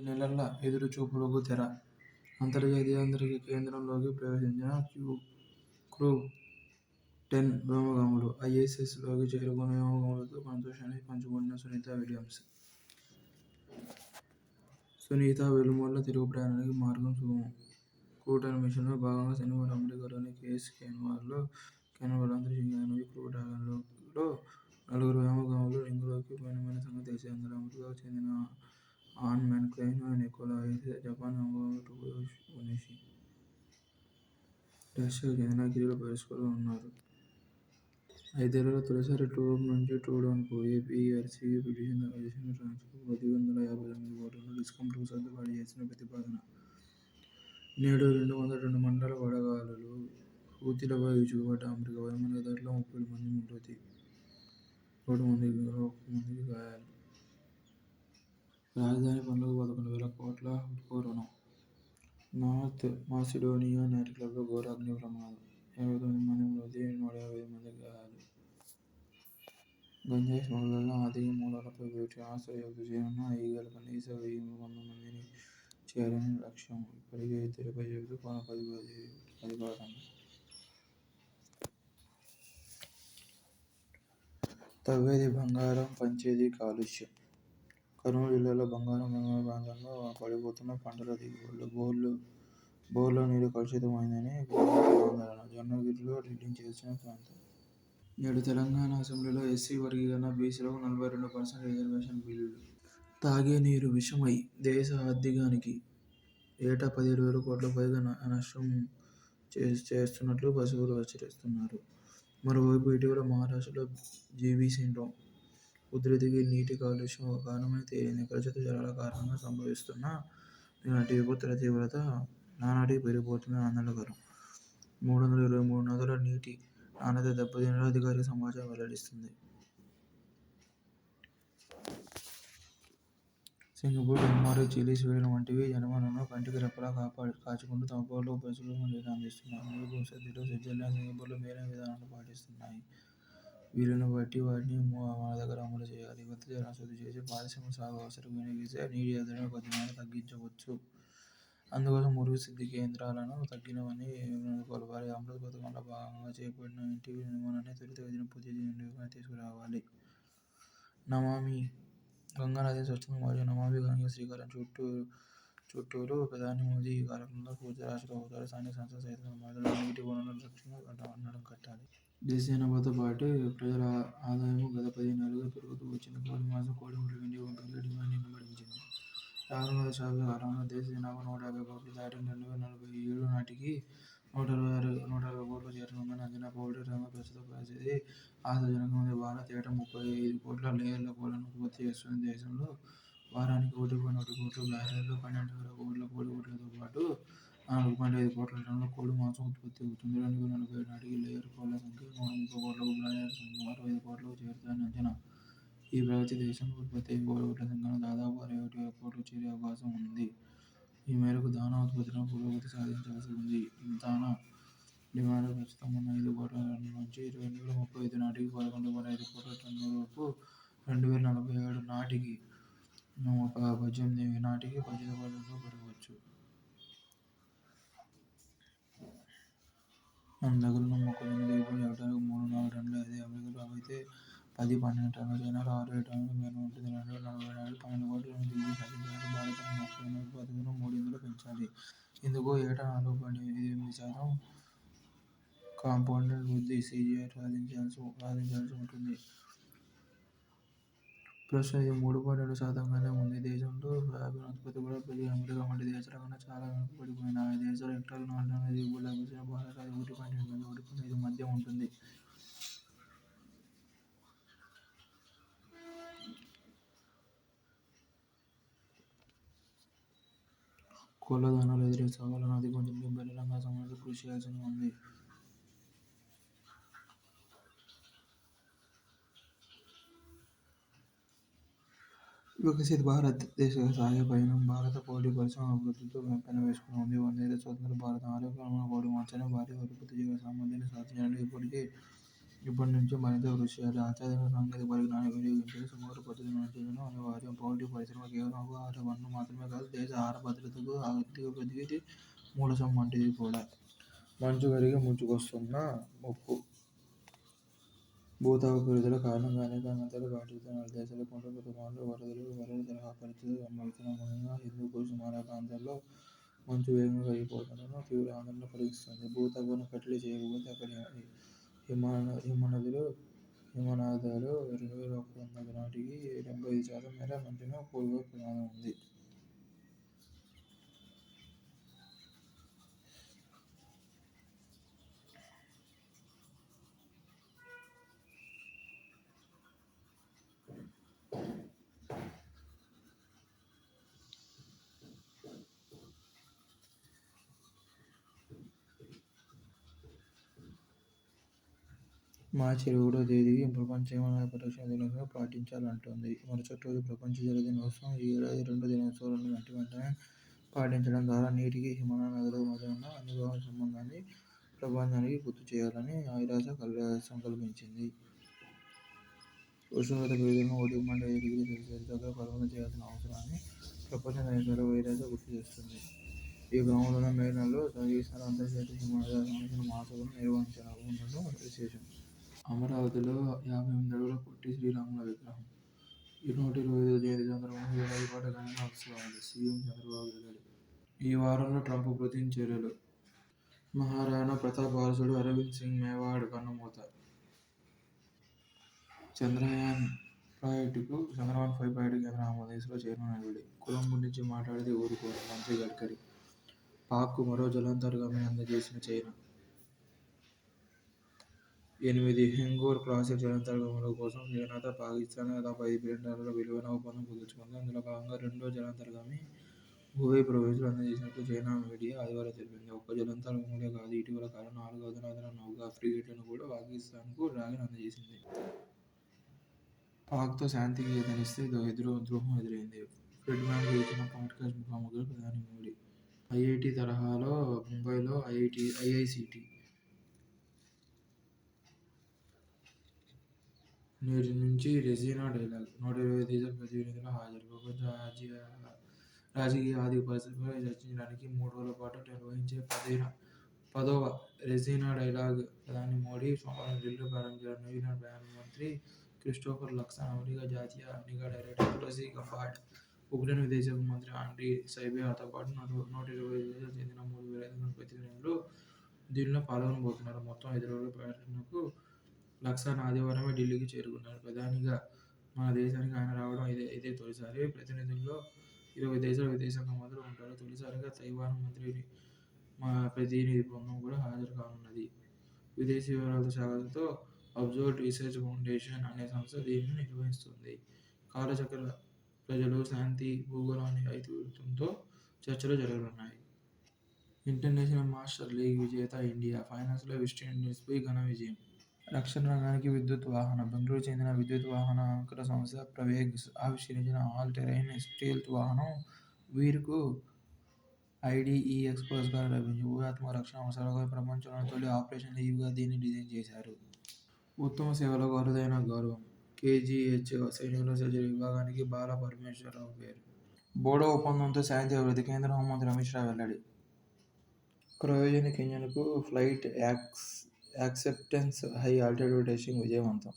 నెలల ఎదురుచూపులకు తెర. అంతర్జాతీయ అంతరిక్ష కేంద్రంలోకి ప్రవేశించిన క్రూ-10 వ్యోమగాములు. ఐఎస్ఎస్లోకి చేరుకున్న వ్యోమగాములతో సంతోషాన్ని పంచుకుంటున్న సునీతా విలియమ్స్. సునీత, వెలుమోళ్ల తిరుగు ప్రయాణానికి మార్గం సుగమం. క్రూ-10 మిషన్లో భాగంగా శనివారం అమెరికాలోని కేస్ కెనావరల్ అంతరిక్ష కేంద్రం నుంచి క్రూ-డ్రాగన్లో 4 వ్యోమగాములు రింగ్లోకి పయనమైన సంగతి తెలిసిందే. అమెరికాకు చెందిన Anne McClain, Nichole ISS, Japan వ్యోమగామి టోమోయోషి ఓనిషి, రష్యాకు చెందిన కిరిల్ ప్యాస్కోవ్ ఉన్నారు. 5 ఏళ్లలో తొలిసారి టూర్ నుంచి టూర్డౌన్కు ఏపీఆర్సీబీ పిటిషన్ దాఖలు చేసింది. ట్రాన్స్కోకు రూ. 10,59 కోట్లను డిస్కంలకు సర్దుబాటు చేయాల్సిన ప్రతిపాదన. నేడు 202 మంటల వడగాలులు. హూతీలపై విరుచుకుపడ్డ అమెరికా. వైమానిక దాడిలో 37 మంది మృతి, 1 మందికి గాయాలు. రాజధాని పనులకు 11,000 కోట్ల హుడ్కో రుణం. నార్త్ మాసిడోనియా నైట్ క్లబ్లో ఘోర అగ్ని ప్రమాదం, 59 మంది మృతి, 150 మందికి గాయాలు. గంజాయి స్మగ్లర్ల ఆర్థిక మూలాలపై క్షేత్రస్థాయి జప్తు చేయనున్న ఈగల్. కనీస 1,100 మందిని చేయాలని లక్ష్యం. ఇప్పటికే ఇద్దరిపై జప్తు, 10 పథకం. తవ్వేది బంగారం, పంచేది కాలుష్యం. కర్నూలు జిల్లాలో బంగారం, బెంగళూరు ప్రాంతాల్లో పడిపోతున్న పంటల దిగుబడులు. బోర్లో నీరు కలుషితమైందని గ్రామస్తుల ఆందోళన. జొన్నగిరిలో డ్రిల్లింగ్ చేయాల్సిన ప్రాంతం. నేడు తెలంగాణ అసెంబ్లీలో ఎస్సీ వర్గీకరణ, బీసీలకు 42% రిజర్వేషన్ బిల్లులు. తాగే నీరు విషమై దేశ ఆర్థికానికి ఏటా 17,000 కోట్ల పైగా నష్టం చేస్తున్నట్లు పశువులు హెచ్చరిస్తున్నారు. మరోవైపు ఇటీవల మహారాష్ట్రలో జీబీ సిండ్రోమ్ ఉధృతికి నీటి కాలుష్యం ఒక కారణమని తేలింది. కలుషిత జలాల కారణంగా సంభవిస్తున్న ఇలాంటి విపత్తుల తీవ్రత నానాటికీ పెరిగిపోతుండడం ఆందోళనకరం. 323 నదుల నీటి నాణ్యత దెబ్బతిన్నట్లు అధికారిక సమాచారం వెల్లడిస్తోంది. సింగపూర్, డెన్మార్క్, చిలీ, స్వీడన్ వంటివి జనగణనను కంటికి రెప్పలా కాచుకుంటూ తమ పౌరులకు పరిశుభ్రమైన నీటిని అందిస్తున్నాయి. అమెరికా భూమధ్యరేఖలో స్విట్జర్లాండ్, సింగపూర్లు మేలైన విధానాలను పాటిస్తున్నాయి. వీలును బట్టి వాటిని మన దగ్గర అమలు చేయాలి. కొత్త జలాలను శుద్ధి చేసి పారిశ్రామిక సాగు వ్యవస్థలకు వినియోగిస్తే నీటి ఎద్దడిని కొద్ది మేరకు తగ్గించవచ్చు. అందుకోసం మురుగు శుద్ధి కేంద్రాలను తగినన్ని నెలకొల్పాలి. అమృత్ పథకంలో భాగంగా చేపట్టిన ఎన్టీపీ నిర్మాణాన్ని త్వరితగతిన పూర్తి చేసి వినియోగానికి తీసుకురావాలి. నమామి గంగా నదిని స్వచ్ఛంగా మార్చే నమామి గంగే శ్రీకారం చుట్టూరు ప్రధాని మోదీ ఈ కార్యక్రమంలో పూర్తి రాష్ట్ర ప్రభుత్వాలు, స్థానిక సంస్థలు సైతం బాధ్యతగా నీటి వనరుల రక్షణకు నడుం కట్టాలి. దేశ జనాభాతో పాటు ప్రజల ఆదాయమూ గత 15 ఏళ్లుగా పెరుగుతూ వచ్చింది. కోడి మాంసం, కోడి గుడ్ల వినియోగం పెరిగి డిమాండ్ ఇనుమడించింది. రానున్న దశాబ్ద కాలంలో దేశ జనాభా 150 కోట్లు దాటి 2047 నాటికి 160 కోట్లకు చేరనుందని అంచనా. పౌల్ట్రీ రంగ ప్రస్తుత పరిస్థితి ఆశాజనకంగా ఉంది. భారత్ ఏటా 35 కోట్ల లేయర్ల కోళ్లను ఉత్పత్తి చేస్తుంది. దేశంలో వారానికి 1.1 కోట్ల బ్రాయిలర్లు, 12,000 కోట్ల కోడిగుడ్లతో పాటు 4.5 కోట్ల టన్నుల కోడి మాంసం ఉత్పత్తి అవుతుంది. 2047 నాటికి లేయర్ కోళ్ల సంఖ్య 130 కోట్లకు, బ్రాయిలర్ల సంఖ్య 65 కోట్లకు చేరుతుందని అంచనా. ఈ ప్రగతి దేశంలో ఉత్పత్తి అయ్యే కోడిగుడ్ల సంఖ్యను దాదాపు 61,000 కోట్లకు చేర్చే అవకాశం ఉంది. ఈ మేరకు దాణా ఉత్పత్తిలో పురోగతి సాధించాల్సి ఉంది. దాణా డిమాండ్ ప్రస్తుతం ఉన్న 5 కోట్ల టన్నుల నుంచి 2035 నాటికి 11.5 కోట్ల టన్నులకు, 2047 నాటికి 18 కోట్ల టన్నులకు పెరగవచ్చు. మన దగ్గర ఉన్న మొక్కజొన్న దిగుబడి హెక్టారుకు 3-4 టన్నులే. అదే అమెరికాలో అయితే 10-12 టన్నులు, చైనాలో 6-7 టన్నుల మేర ఉంటుంది. 2040 నాటికి 12 కోట్ల టన్నుల దిగుబడి సాధించాలంటే భారత్ తన మొక్కజొన్న ఉత్పాదకతను మూడింతలు పెంచాలి. ఇందుకు ఏటా 4.8% కాంపౌండెడ్ వృద్ధి (CAGR) సాధించాల్సి ఉంటుంది. ప్రస్తుతం ఇది 3.2%గానే ఉంది. దేశంలో సోయాబీన్ ఉత్పత్తి కూడా పెరిగి అమెరికా వంటి దేశాల కన్నా చాలా వెనుకబడిపోయింది. ఆయా దేశాలు హెక్టారుకు 4 టన్నుల దిగుబడి లభించినా భారత్ అది 1.8-1.5 మధ్య ఉంటుంది. కోళ్ల దాణాలో ఎదురయ్యే సవాళ్లను అధిగమించడానికి బర్రె రంగ సంస్థలు కృషి చేయాల్సి ఉంది. వికసిత్ భారత్ దేశ స్థాయి పయనం భారత పౌల్ట్రీ పరిశ్రమ అభివృద్ధితో పెనవేసుకుని ఉంది. 100 ఏళ్ల స్వతంత్ర భారతం ఆరోగ్యకరమైన కోడి మాంసాన్ని భారీగా ఉత్పత్తి చేయగల సామర్థ్యాన్ని సాధించడానికి ఇప్పటికే ఇప్పటి నుంచి మరింత కృషి చేయాలి. అత్యాధునిక సాంకేతిక పరిజ్ఞానాన్ని వినియోగించాలి. సమగ్ర పద్ధతిని అనుసరించడం అనివార్యం. పౌల్ట్రీ పరిశ్రమ కేవలం ఒక ఆహార వనరు మాత్రమే కాదు, దేశ ఆహార భద్రతకు, ఆర్థిక వృద్ధికి మూలశం వంటిది కూడా. మంచు కరిగి ముంచుకొస్తున్న ముప్పు. భూతాప పెరుగుదల కారణంగా అనేక అనంతరాలు దాటుతున్నాయి. దేశాల కుంటలు, తుఫానులు, వరదల తరహా పరిస్థితులు సంభవిస్తున్నాయి. ముఖ్యంగా హిందూకుష్, హిమాలయ ప్రాంతాల్లో మంచు వేగంగా కరిగిపోవడం తీవ్ర ఆందోళన కలిగిస్తుంది. భూతాపాన్ని కట్టడి చేయకపోతే అక్కడి హిమనదులు 2030 నాటికి 75% మేర మంచును కోల్పోయే ప్రమాదం ఉంది. మార్చి 21వ తేదీకి ప్రపంచ హిమాలయ పరిరక్షణ దినోత్సవం పాటించాలంటోంది. మరుసటి రోజు ప్రపంచ జల దినోత్సవం. ఈ ఏడాది రెండు దినోత్సవాలను వెంట వెంటనే పాటించడం ద్వారా నీటికి, హిమాలయ నదులకు మధ్య ఉన్న అవినాభావ సంబంధాన్ని ప్రపంచానికి గుర్తు చేయాలని ఐరాస సంకల్పించింది. ఉష్ణోగ్రత పెరుగుదలను 1.5°C దగ్గర పరిమితం చేయాల్సిన అవసరాన్ని ప్రపంచ దేశాలకు ఐరాస గుర్తు చేస్తుంది. ఈ క్రమంలోనే మే నెలలో ఈసారి అంతర్జాతీయ హిమాలయ సంరక్షణ మహాసభను నిర్వహించనుండడం విశేషం. అమరావతిలో 58 అడుగుల పొట్టి శ్రీరాముల విగ్రహం. 125వ జయంతి సందర్భంగా ఏడాది పాటు ఘనంగా ఉత్సవాలు. సీఎం చంద్రబాబు వెల్లడి. ఈ వారంలో ట్రంప్ పుతిన్ చర్యలు. మహారాణా ప్రతాప్ వారసుడు అరవింద్ సింగ్ మేవాడ్ కన్నుమూత. చంద్రయాన్ 5 ప్రాజెక్టుకు కేంద్ర ఆమోదం. ఇస్రో చైర్మన్ వెల్లడి. కులం గురించి మాట్లాడితే ఊరుకోరు మంత్రి గడ్కరీ. పాక్కు మరో జలాంతర్గామిని అందజేసిన చైనా. 8 హెంగోర్ క్లాసిక్ జలాంతర్గాముల కోసం చైనాతో పాకిస్తాన్ దాదాపు $5 బిలియన్ విలువైన ఒప్పందం కుదుర్చుకుంది. అందులో భాగంగా రెండో జలాంతర్గామి హువై ప్రోవిన్స్లో అందజేసినట్లు చైనా మీడియా ఆదివారం తెలిపింది. ఒక్క జలాంతర్గాములే కాదు, ఇటీవల కాలంలో 4 అధునాతన నౌకా ఫ్రిగేట్లను కూడా పాకిస్తాన్కు డ్రాగన్ అందజేసింది. పాక్తో శాంతికి యత్నిస్తే ద్రోహం ఎదురైంది. ఫెడ్ బ్యాంకు ఇచ్చిన పాడ్కాస్ట్ ముఖాముఖిలో ప్రధాని మోదీ. ఐఐటీ తరహాలో ముంబైలో ఐఐసిటి. నేటి నుంచి రెజీనా డైలాగ్. 120 దేశాల ప్రతినిధుల హాజరు. ప్రపంచ రాజకీయ ఆర్థిక పరిస్థితులపై చర్చించడానికి 3 రోజుల పాటు నిర్వహించే 10వ రెజీనా డైలాగ్ ప్రధాని మోదీ సోమవారం ఢిల్లీలో ప్రారంభించారు. న్యూజిలాండ్ ప్రధానమంత్రి క్రిస్టోఫర్ లక్సన్, అమెరికా జాతీయ నిఘా డైరెక్టర్ తులసి గబ్బార్డ్, ఉక్రెయిన్ విదేశాంగ మంత్రి ఆండ్రీ సైబియాతో పాటు 125 దేశాలకు చెందిన 3,500 మంది ప్రతినిధులు దీనిలో పాల్గొనబోతున్నారు. మొత్తం 5 రోజుల పర్యటనకు లక్సన్ ఆదివారమే ఢిల్లీకి చేరుకున్నారు. ప్రధానిగా మన దేశానికి ఆయన రావడం ఇదే తొలిసారి. ప్రతినిధుల్లో 20 దేశాల విదేశాంగ మంత్రులు ఉంటారు. తొలిసారిగా తైవాన్ ప్రతినిధి బృందం కూడా హాజరు కానున్నది. విదేశీ వ్యవహారాల శాఖతో అబ్సర్వ్డ్ రీసెర్చ్ ఫౌండేషన్ అనే సంస్థ దీనిని నిర్వహిస్తుంది. కాలచక్ర ప్రజలు, శాంతి, భూగోళాన్ని ఇతివృత్తంతో చర్చలు జరగనున్నాయి. ఇంటర్నేషనల్ మాస్టర్ లీగ్ విజేత ఇండియా. ఫైనల్స్లో వెస్టిండీస్పై ఘన విజయం. రక్షణ రంగానికి విద్యుత్ వాహనం. బెంగళూరుకు చెందిన విద్యుత్ వాహన అంకుర సంస్థ ప్రవేగ్స్ ఆవిష్కరించిన ఆల్ టెరైన్ స్టీల్త్ వాహనం వీర్కు IDEX పురస్కారం లభించింది. వ్యూహాత్మక రక్షణ అవసరాల ప్రపంచంలోని తొలి ఆపరేషన్ లీవ్గా దీన్ని డిజైన్ చేశారు. ఉత్తమ సేవలకు అరుదైన గౌరవం. KGH సైనికుల సర్జరీ విభాగానికి బాల పరమేశ్వరరావు పేరు. బోడో ఒప్పందంతో శాంతి అభివృద్ధి. కేంద్ర హోంమంత్రి అమిత్ షా వెల్లడి. క్రయోజనిక్ ఇంజన్కు flight acceptance high altitude testing విజయవంతం.